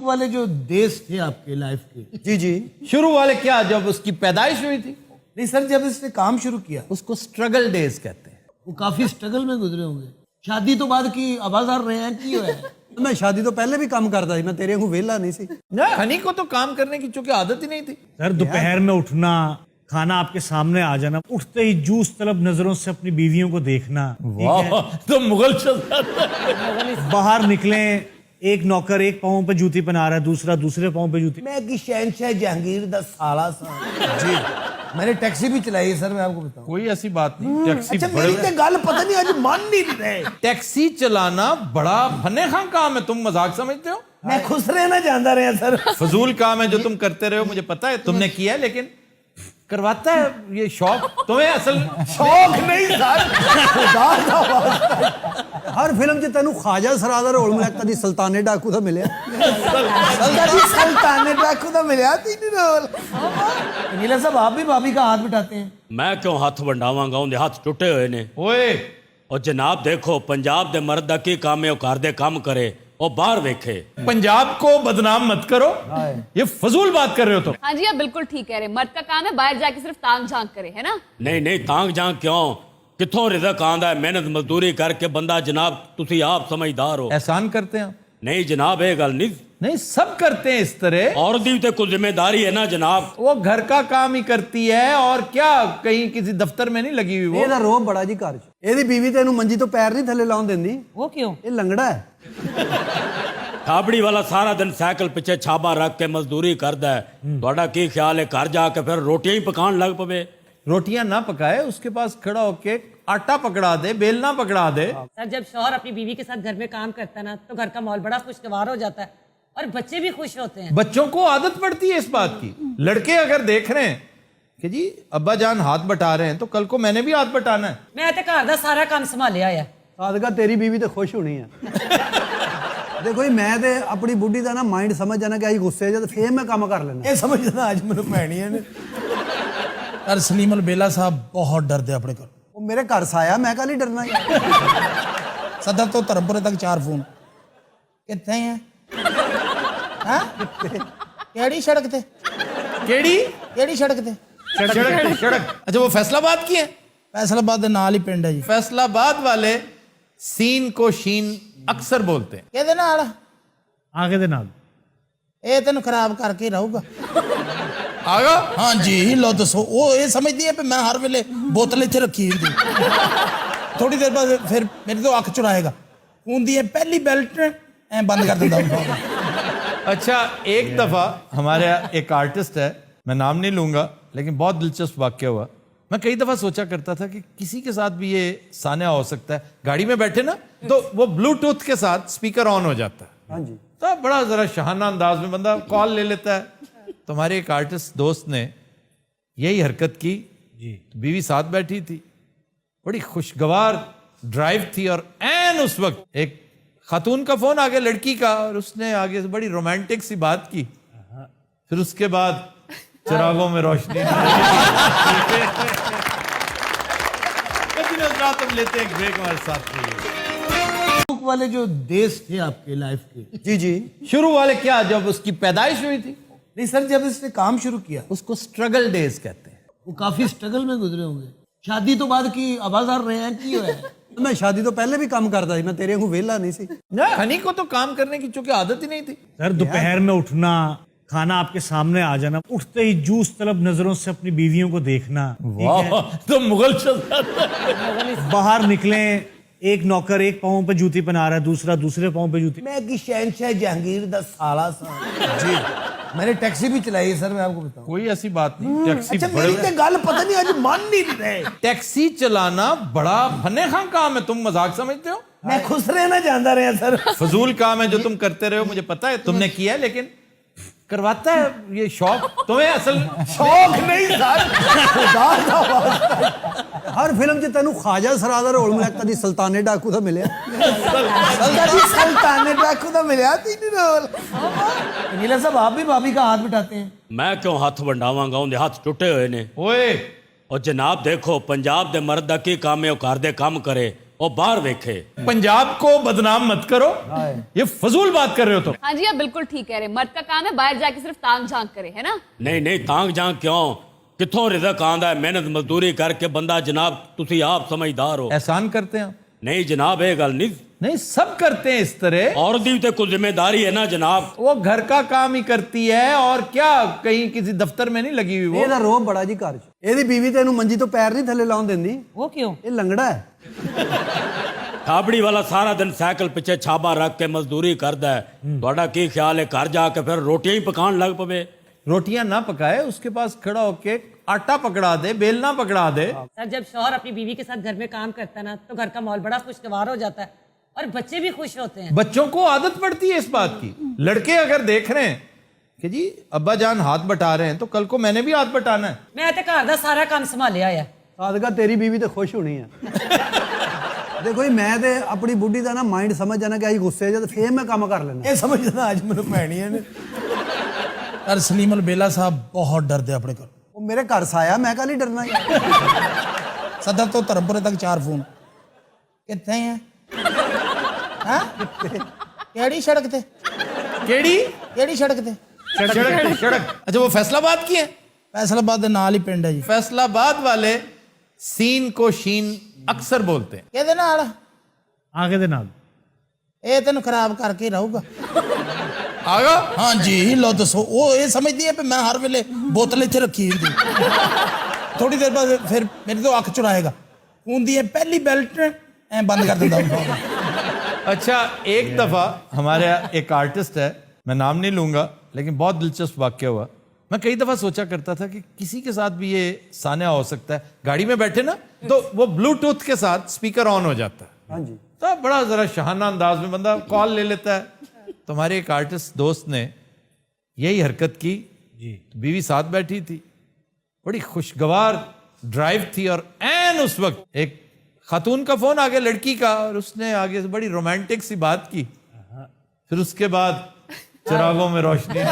वाले जो देश थे आपके लाइफ के, जी जी, शुरू वाले क्या, जब उसकी पैदाइश हुई थी? नहीं सर, जब इसने काम शुरू किया उसको स्ट्रगल डेज कहते हैं। वो काफी स्ट्रगल में गुजरे होंगे। शादी तो बाद की आवाजार रहे हैं की है। मैं शादी तो पहले भी काम करता थी, मैं तेरे को वेला नहीं सी। ना, हनी को तो काम करने की चूंकि आदत ही नहीं थी। सर दोपहर में उठना, खाना आपके सामने आ जाना, उठते ही जूस तलब नजरों से अपनी बीवियों को देखना, वाह, तो मुगल शहजादा। बाहर निकले, एक नौकर एक पाँव पे जूती पहना रहा है, दूसरा दूसरे पाँव पे जूती। मैं की शहनशाह जहांगीर दा साला सा जी। मैंने टैक्सी भी चलाई है सर, मैं आपको बताऊं। कोई ऐसी बात नहीं। टैक्सी अच्छा मेरी तो गल पता नहीं आज मान नहीं रहे। टैक्सी चलाना बड़ा फने खां काम है, तुम मजाक समझते हो? मैं खुश रहना जानता रहा सर। फजूल काम है जो तुम करते रहे हो, मुझे पता है तुमने किया है, लेकिन करवाता है ये शौक तुम्हें। असल शौक नहीं सर, खुदा दा वास्ता। हर फिल्म च तेनू ख्वाजा सरादा रोल मिला, कदी सुल्ताने डाकू दा मिले, कभी सुल्तान डाकू दा मिला तीन रोल। नीला साहब, आप भी भाभी का हाथ बिठाते हैं? मैं क्यों हथ वंडावांगा, उनके हाथ टुटे हुए ने। ओए, और जनाब देखो, पंजाब दे मर्द दा की काम है, घर दे काम करे, और बाहर वेखे। पंजाब को बदनाम मत करो, ये फजूल बात कर रहे हो तुम। हाँ जी, आप बिल्कुल ठीक कह रहे हैं। मर्द का काम है बाहर जाके सिर्फ तांग झांक करे, है ना? नहीं नहीं, तांग जांग क्यों, किथों रिजक आंदा है, मेहनत मजदूरी करके बंदा। जनाब तुसी आप समझदार हो। एहसान करते हैं? नहीं जनाब, ये गल नहीं। नहीं, सब करते हैं इस तरह। औरत दी ते कुछ जिम्मेदारी है ना जनाब। वो घर का काम ही करती है, और क्या कहीं किसी दफ्तर में नहीं लगी हुई वो। ਇਹਦਾ ਰੋਬ ਬੜਾ ਜੀ ਘਰ 'ਚ। ਇਹਦੀ ਬੀਵੀ ਤੈਨੂੰ ਮੰਜੀ ਤੋਂ ਪੈਰ ਨਹੀਂ ਥੱਲੇ ਲਾਉਣ ਦਿੰਦੀ। वो क्यों? ਇਹ ਲੰਗੜਾ ਹੈ। छाबड़ी वाला सारा दिन साइकिल पीछे छाबा रख के मजदूरी करदा है। ਤੁਹਾਡਾ ਕੀ ख्याल है घर जाके फिर रोटियां ही पकान लग पवे? रोटियां ना पकाए, उसके पास खड़ा होके आटा पकड़ा दे, बेलना पकड़ा दे। सर जब शौहर अपनी बीवी के साथ घर में काम करता है ना, तो घर का माहौल बड़ा खुशगवार हो जाता है और बच्चे भी खुश होते हैं। बच्चों को आदत पड़ती है इस बात की। लड़के अगर देख रहे हैं कि जी अब्बा जान हाथ बटा रहे हैं, तो कल को मैंने भी हाथ बटाना है। मैं तो घर का सारा काम संभालिया है। ਸਾਦਕਾ ਤੇਰੀ ਬੀਵੀ ਤੇ ਖੁਸ਼ ਹੋਣੀ ਆ। ਦੇਖੋ ਜੀ, ਮੈਂ ਤੇ ਆਪਣੀ ਬੁੱਢੀ ਦਾ ਨਾ ਮਾਈਂਡ ਸਮਝ ਜਾਣਾ ਕਿ ਅੱਜ ਗੁੱਸੇ 'ਚ, ਤੇ ਫੇਰ ਮੈਂ ਕੰਮ ਕਰ ਲੈਣਾ। ਇਹ ਸਮਝਦਾ ਅੱਜ ਮੈਨੂੰ ਪੈਣੀ ਹੈ। ਪਰ ਸਲੀਮ ਅਲ ਬੇਲਾ ਸਾਹਿਬ ਬਹੁਤ ਡਰਦੇ ਆਪਣੇ ਕੋਲ। ਉਹ ਮੇਰੇ ਘਰ ਸਾਇਆ, ਮੈਂ ਕਾਹਲੀ ਡਰਨਾ ਯਾਰ। सदर तो धर्मपुरे तक 4 फोन। कितने हैं? हाँ? केड़ी सड़क थे? केड़ी सड़क थे? सड़क। अच्छा, वो फैसलाबाद की है? फैसलाबाद दे नाल ही पिंड है जी। फैसलाबाद वाले सीन को शीन अक्सर बोलते हैं। कहते नाल आगे दे नाल ये तेन खराब करके रहूगा। आगा? हाँ जी, लो दसो। वो ये समझती है मैं हर वेले बोतल इत्थे रखी हुई थी। थोड़ी देर बाद फिर मेरी तो अख चुराएगा, खून दी पहली बेल्ट ऐ बंद कर देता। अच्छा, एक दफा हमारे यहाँ एक आर्टिस्ट है, मैं नाम नहीं लूंगा, लेकिन बहुत दिलचस्प वाक्य हुआ। मैं कई दफा सोचा करता था कि किसी के साथ भी ये सान्या हो सकता है। गाड़ी में बैठे ना, तो वो ब्लूटूथ के साथ स्पीकर ऑन हो जाता है। हाँ जी, तो बड़ा जरा शहाना अंदाज में बंदा कॉल ले लेता है। तो हमारे एक आर्टिस्ट दोस्त ने यही हरकत की जी। तो बीवी साथ बैठी थी, बड़ी खुशगवार ड्राइव थी, और एन उस वक्त एक खातून का फोन आ गया, लड़की का, और उसने आगे से बड़ी रोमांटिक सी बात की। फिर उसके बाद चिरागों में रोशनी। तुम लेते हैं ब्रेक, हमारे साथ रहिए। वाले जो देश थे आपके लाइफ के, जी जी, शुरू वाले क्या, जब उसकी पैदाइश हुई थी? नहीं सर, जब इसने काम शुरू किया उसको स्ट्रगल डेज कहते हैं। वो काफी स्ट्रगल में गुजरे होंगे। शादी तो बाद की आवाजार रहे हैं की है। मैं शादी तो पहले भी काम करता थी, मैं तेरे को वेला नहीं सी। ना, हनी को तो काम करने की चूंकि आदत ही नहीं थी। सर दोपहर में उठना, खाना आपके सामने आ जाना, उठते ही जूस तलब नजरों से अपनी बीवियों को देखना, वाह, तो मुगल शहजादा। बाहर निकले, एक नौकर एक पाँव पे जूती पहना रहा है, दूसरा दूसरे पाँव पे जूती। मैं की शहनशाह जहांगीर दा साला सा जी। मैंने टैक्सी भी चलाई है सर, मैं आपको बताऊं। कोई ऐसी बात नहीं। टैक्सी अच्छा मेरी तो गल पता नहीं आज मान नहीं रहे। टैक्सी चलाना बड़ा फने खां काम है, तुम मजाक समझते हो? मैं खुश रहना जानता रहा सर। फजूल काम है जो तुम करते रहे हो, मुझे पता है तुमने किया है, लेकिन करवाता है ये शौक तुम्हें। असल शौक नहीं सर, खुदा दा वास्ता। हर फिल्म च तेनू ख्वाजा सरादा रोल मिला, कदी सुल्ताने डाकू दा मिले, कभी सुल्तान डाकू दा मिला तीन रोल। नीला साहब, आप भी भाभी का हाथ बिठाते हैं? मैं क्यों हथ वंडावांगा, उनके हाथ टुटे हुए ने। ओए, और जनाब देखो, पंजाब दे मर्द दा की काम है, घर दे काम करे, और बाहर देखे। पंजाब को बदनाम मत करो, ये फजूल बात कर रहे हो तुम। हाँ जी आप बिल्कुल ठीक कह रहे हैं। मर्द का काम है बाहर जाके सिर्फ तांग झांक करे, है ना? नहीं नहीं, तांग जांग क्यों? कितों रिजक आंदा है मेहनत मजदूरी करके बंदा। जनाब तुसी आप समझदार हो। एहसान करते हैं नहीं जनाब, ये गल नहीं। नहीं, सब करते हैं इस तरह। औरत दी तो कुछ जिम्मेदारी है ना जनाब। वो घर का काम ही करती है और क्या, कहीं किसी दफ्तर में नहीं लगी हुई वो। ਇਹਦਾ ਰੋਬ ਬੜਾ ਜੀ ਘਰ 'ਚ। ਇਹਦੀ ਬੀਵੀ ਤੇ ਇਹਨੂੰ ਮੰਜੀ ਤੋਂ ਪੈਰ ਨਹੀਂ ਥੱਲੇ ਲਾਉਣ ਦਿੰਦੀ। वो क्यों? ਇਹ ਲੰਗੜਾ ਹੈ। थाबड़ी वाला सारा दिन साइकिल पीछे छाबा रख के मजदूरी करता है। थोड़ा की ख्याल है घर जाके फिर रोटियां ही पकान लग पवे? रोटियां ना पकाए, उसके पास खड़ा होके आटा पकड़ा दे, बेलना पकड़ा दे। सर जब शौहर अपनी बीवी के साथ घर में काम करता है ना तो घर का माहौल बड़ा खुशगवार हो जाता है और बच्चे भी खुश होते हैं। बच्चों को आदत पड़ती है इस बात की। लड़के अगर देख रहे हैं कि जी अब्बा जान हाथ बटा रहे हैं तो कल को मैंने भी हाथ बटाना है। मैं तो घर का सारा काम संभालिया है। ਸਾਦਕਾ ਤੇਰੀ ਬੀਵੀ ਤੇ ਖੁਸ਼ ਹੋਣੀ ਆ। ਦੇਖੋ ਜੀ ਮੈਂ ਤੇ ਆਪਣੀ ਬੁੱਢੀ ਦਾ ਨਾ ਮਾਈਂਡ ਸਮਝ ਜਾਣਾ ਕਿ ਆਈ ਗੁੱਸੇ ਜਦ ਫੇਰ ਮੈਂ ਕੰਮ ਕਰ ਲੈਣਾ। ਇਹ ਸਮਝਦਾ ਅੱਜ ਮੈਨੂੰ ਪੈਣੀ ਹੈ ਨੇ। ਪਰ ਸਲੀਮ ਅਲ ਬੇਲਾ ਸਾਹਿਬ ਬਹੁਤ ਡਰਦੇ ਆਪਣੇ ਕੋਲ। ਉਹ ਮੇਰੇ ਘਰ ਸਾਇਆ, ਮੈਂ ਕਾਹਲੀ ਡਰਨਾ ਯਾਰ। ਸਦਰ ਤੋਂ ਧਰਮਪੁਰੇ ਤੱਕ 4 ਫੋਨ। ਕਿੱਥੇ ਹੈ? ਹਾਂ ਕਿਹੜੀ ਸੜਕ ਤੇ? ਕਿਹੜੀ ਸੜਕ ਤੇ? सड़क। अच्छा वो फैसलाबाद की है? ਫੈਸਲਾਬਾਦ ਦੇ ਨਾਲ ਹੀ ਪਿੰਡ ਹੈ ਜੀ। फैसलाबाद वाले सीन को शीन अक्सर बोलते हैं। ਕਿਹਦੇ ਨਾਲ? आगे दे नाल। ਇਹ ਤੈਨੂੰ ਖਰਾਬ ਕਰਕੇ ਹੀ ਰਹੂਗਾ। आगा ਹਾਂ ਜੀ ਲੋ ਦੱਸੋ। ਉਹ ਇਹ ਸਮਝਦੀ ਹੈ ਕਿ ਮੈਂ ਹਰ ਵੇਲੇ ਬੋਤਲ ਇੱਥੇ ਰੱਖੀ ਹੁੰਦੀ। ਥੋੜੀ ਦੇਰ ਬਾਅਦ ਫਿਰ ਮੇਰੇ ਤੋਂ ਅੱਖ ਚੁਰਾਏਗਾ। ਖੂਨ ਦੀ ਇਹ ਪਹਿਲੀ ਬੈਲਟ ਐ ਬੰਦ ਕਰ ਦਿੰਦਾ ਹੁੰਦਾ। अच्छा एक दफा हमारे यहाँ एक आर्टिस्ट है, मैं नाम नहीं लूंगा, लेकिन बहुत दिलचस्प वाक्य हुआ। मैं कई दफा सोचा करता था कि किसी के साथ भी ये सान्या हो सकता है। गाड़ी में बैठे ना तो वो ब्लूटूथ के साथ स्पीकर ऑन हो जाता है। हाँ जी। तो बड़ा जरा शहाना अंदाज में बंदा कॉल ले लेता है। तो हमारे एक आर्टिस्ट दोस्त ने यही हरकत की जी। तो बीवी साथ बैठी थी, बड़ी खुशगवार ड्राइव थी और ऐन उस वक्त एक खातून का फोन आ गया, लड़की का, और उसने आगे से बड़ी रोमांटिक सी बात की। फिर उसके बाद चिरागों में रोशनी।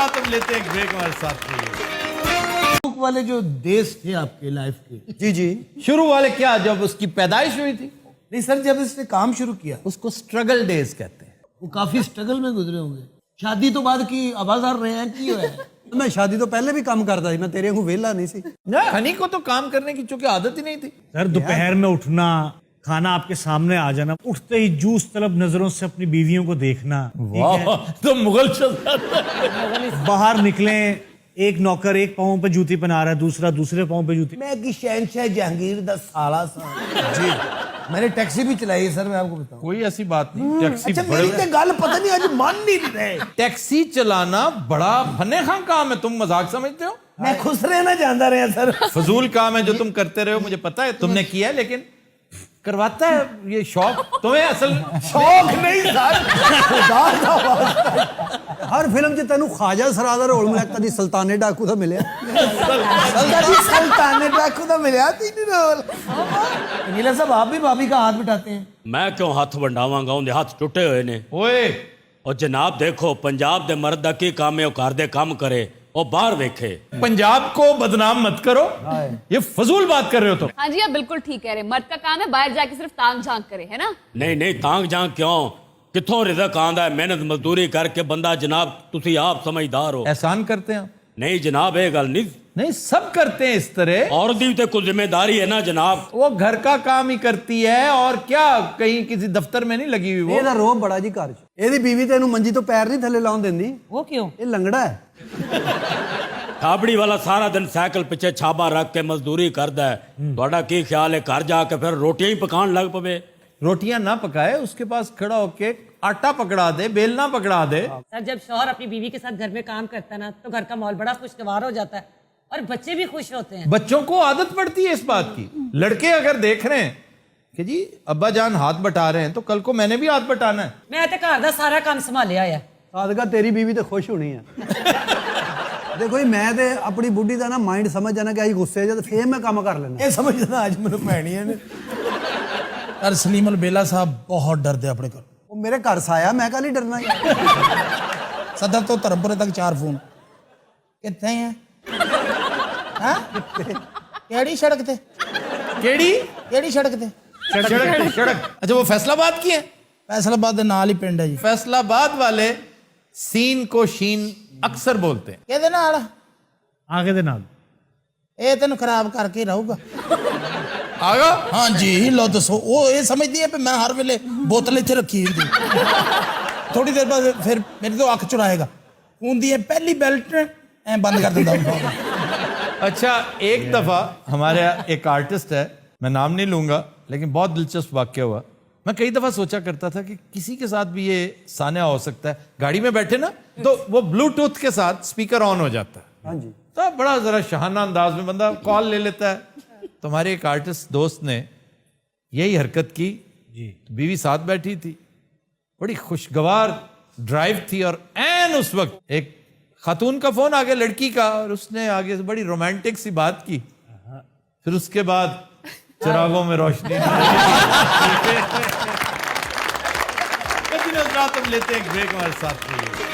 हम लेते हैं एक ब्रेक, हमारे साथ रहिए। वाले जो देश थे आपके लाइफ के, जी जी। शुरू वाले क्या, जब उसकी पैदाइश हुई थी, नहीं सर जब इसने काम शुरू किया उसको स्ट्रगल डेज कहते हैं। वो काफी स्ट्रगल में गुजरे होंगे। शादी तो बाद की आवाजार रहे हैं की है। ਮੈਂ ਸ਼ਾਦੀ ਤੋਂ ਪਹਿਲੇ ਵੀ ਕੰਮ ਕਰਦਾ ਸੀ, ਮੈਂ ਤੇਰੇ ਵਾਂਗੂ ਵਿਹਲਾ ਨਹੀਂ ਸੀ। ना हनी को तो काम करने की चूंकि आदत ही नहीं थी। सर दोपहर में उठना, खाना आपके सामने आ जाना, उठते ही जूस तलब नजरों से अपनी बीवियों को देखना। वाह, तो मुगल शहजादा। बाहर निकले, एक नौकर एक पाँव पे जूती पहना रहा है, दूसरा दूसरे पाँव पे जूती। मैं कि शहनशाह जहांगीर दा साला सा जी। मैंने टैक्सी भी चलाई है सर, मैं आपको बताऊं। कोई ऐसी बात नहीं। टैक्सी अच्छा मेरी तो गल पता नहीं आज मान नहीं रहे। टैक्सी चलाना बड़ा फने खां काम है, तुम मजाक समझते हो? मैं खुश रहना जानता रहे सर। फजूल काम है जो तुम करते रहे हो, मुझे पता है तुमने किया है, लेकिन करवाता है ये शौक तुम्हें। असल शौक नहीं सर, खुदा का वास्ता। ਹਰ ਫਿਲਮ 'ਚ ਤੈਨੂੰ ਖਾਜਾ ਸਰਾ ਦਾ ਰੋਲ ਮਿਲਿਆ, ਕਦੀ ਸੁਲਤਾਨੇ ਡਾਕੂ ਦਾ ਮਿਲਿਆ। कभी सुल्तान डाकू तो मिला तीन रोल। नीला साहब आप भी भाभी का हाथ बिठाते हैं? मैं क्यों हथ वंडावांगा, उनके हथ टुटे हुए ने। ओए और जनाब देखो पंजाब दे मर्द दा की काम है, घर दे काम करे और बाहर देखे। पंजाब को बदनाम मत करो, ये फजूल बात कर रहे हो तुम। हाँ जी आप बिल्कुल ठीक कह रहे हैं। मर्द का काम है बाहर जाके सिर्फ तांग झांक करे, है ना? नहीं नहीं, तांग जांग क्यों? कितों रिजक आंदा है मेहनत मजदूरी करके बंदा। जनाब तुसी आप समझदार हो। एहसान करते हैं नहीं जनाब, ये गल नहीं। नहीं, सब करते हैं इस तरह। औरत दी तो कुछ जिम्मेदारी है ना जनाब। वो घर का काम ही करती है और क्या, कहीं किसी दफ्तर में नहीं लगी हुई वो। ਇਹਦਾ ਰੋਬ ਬੜਾ ਜੀ ਘਰ 'ਚ। ਇਹਦੀ ਬੀਵੀ ਤੇ ਇਹਨੂੰ ਮੰਜੀ ਤੋਂ ਪੈਰ ਨਹੀਂ ਥੱਲੇ ਲਾਉਣ ਦਿੰਦੀ। वो क्यों? ਇਹ ਲੰਗੜਾ ਹੈ। थाबड़ी वाला सारा दिन साइकिल पीछे छाबा रख के मजदूरी करता है। थोड़ा की ख्याल है घर जाके फिर रोटियां ही पकान लग पवे? रोटियां ना पकाए, उसके पास खड़ा होके आटा पकड़ा दे, बेलना पकड़ा दे। सर जब शौहर अपनी बीवी के साथ घर में काम करता है ना तो घर का माहौल बड़ा खुशगवार हो जाता है और बच्चे भी खुश होते हैं। बच्चों को आदत पड़ती है इस बात की। लड़के अगर देख रहे हैं कि जी अब्बा जान हाथ बटा रहे हैं तो कल को मैंने भी हाथ बटाना है। मैं तो घर का सारा काम संभालिया है। ਸਾਦਕਾ ਤੇਰੀ ਬੀਵੀ ਤੇ ਖੁਸ਼ ਹੋਣੀ ਆ। ਦੇਖੋ ਜੀ ਮੈਂ ਤੇ ਆਪਣੀ ਬੁੱਢੀ ਦਾ ਨਾ ਮਾਈਂਡ ਸਮਝ ਜਾਣਾ ਕਿ ਆਈ ਗੁੱਸੇ ਜਦ ਫੇਰ ਮੈਂ ਕੰਮ ਕਰ ਲੈਣਾ। ਇਹ ਸਮਝਦਾ ਅੱਜ ਮੈਨੂੰ ਪੈਣੀ ਹੈ ਨੇ। ਪਰ ਸਲੀਮ ਅਲ ਬੇਲਾ ਸਾਹਿਬ ਬਹੁਤ ਡਰਦੇ ਆਪਣੇ ਕੋਲ। ਉਹ ਮੇਰੇ ਘਰ ਸਾਇਆ, ਮੈਂ ਕਾਹਲੀ ਡਰਨਾ ਯਾਰ। ਸਦਰ ਤੋਂ ਧਰਮਪੁਰੇ ਤੱਕ 4 ਫੋਨ। ਕਿੱਥੇ ਹੈ? ਹਾਂ ਕਿਹੜੀ ਸੜਕ ਤੇ केड़ी ਕਿਹੜੀ ਸੜਕ ਤੇ सड़क सड़क अच्छा वो फैसलाबाद की है ਫੈਸਲਾਬਾਦ ਦੇ ਨਾਲ ਹੀ ਪਿੰਡ ਹੈ ਜੀ फैसलाबाद वाले सीन को शीन अक्सर बोलते हैं ਕਿਹਦੇ ਨਾਲ आगे दे नाल ਇਹ ਤੈਨੂੰ ਖਰਾਬ ਕਰਕੇ ਹੀ ਰਹੂਗਾ आगा ਹਾਂਜੀ ਲੋ ਦੱਸੋ ਉਹ ਇਹ ਸਮਝਦੀ ਹੈ ਕਿ ਮੈਂ ਹਰ ਵੇਲੇ ਬੋਤਲ ਇੱਥੇ ਰੱਖੀ ਹੁੰਦੀ ਥੋੜੀ ਦੇਰ ਬਾਅਦ ਫਿਰ ਮੇਰੇ ਤੋਂ ਅੱਖ ਚੁਰਾਏਗਾ ਖੂਨ ਦੀ ਇਹ ਪਹਿਲੀ ਬੈਲਟ ਐ ਬੰਦ ਕਰ ਦਿੰਦਾ ਹੁੰਦਾ अच्छा एक दफा हमारे यहाँ एक आर्टिस्ट है मैं नाम नहीं लूंगा लेकिन बहुत दिलचस्प वाक्य हुआ मैं कई दफा सोचा करता था कि किसी के साथ भी ये सान्या हो सकता है गाड़ी में बैठे ना तो वो ब्लूटूथ के साथ स्पीकर ऑन हो जाता है हाँ जी तो बड़ा जरा शहाना अंदाज में बंदा कॉल ले लेता है तो हमारे एक आर्टिस्ट दोस्त ने यही हरकत की जी तो बीवी साथ बैठी थी बड़ी खुशगवार ड्राइव थी और एन उस वक्त एक खातून का फोन आ गया लड़की का और उसने आगे से बड़ी रोमांटिक सी बात की फिर उसके बाद चिरागों में रोशनी हम लेते हैं एक ब्रेक हमारे साथ रहिए।